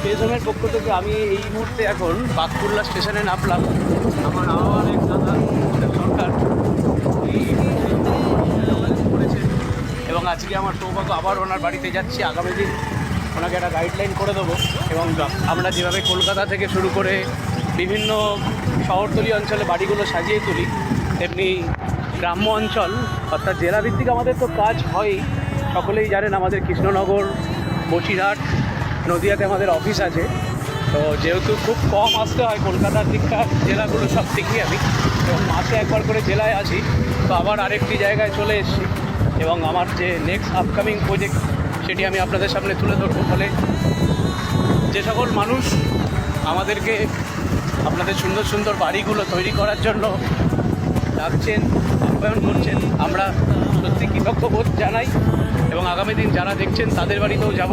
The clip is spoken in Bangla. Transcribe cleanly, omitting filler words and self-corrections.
স্পেস হোমের পক্ষ থেকে আমি এই মুহূর্তে এখন বাঘকুল্লা স্টেশনে নামলাম। আমার আবার এক দাদা সরকার করেছেন এবং আজকে আমার সৌভাগ্য আবার ওনার বাড়িতে যাচ্ছি। আগামী দিন ওনাকে একটা গাইডলাইন করে দেবো এবং আমরা যেভাবে কলকাতা থেকে শুরু করে বিভিন্ন শহরতলি অঞ্চলে বাড়িগুলো সাজিয়ে তুলি, তেমনি গ্রাম্য অঞ্চল অর্থাৎ জেলাভিত্তিক আমাদের তো কাজ হয়ই। সকলেই জানেন আমাদের কৃষ্ণনগর, বসিরহাট, নদিয়াতে আমাদের অফিস আছে। তো যেহেতু খুব কম আসতে হয় কলকাতার দিককার জেলাগুলো সব দেখি আমি, এবং মাসে একবার করে জেলায় আসি। তো আবার আরেকটি জায়গায় চলে এসেছি এবং আমার যে নেক্সট আপকামিং প্রজেক্ট সেটি আমি আপনাদের সামনে তুলে ধরবো। ফলে যে সকল মানুষ আমাদেরকে আপনাদের সুন্দর সুন্দর বাড়িগুলো তৈরি করার জন্য ডাকছেন, আপ্যায়ন করছেন, আমরা সত্যি কৃতজ্ঞ বোধ জানাই এবং আগামী দিন যারা দেখছেন তাদের বাড়িতেও যাব।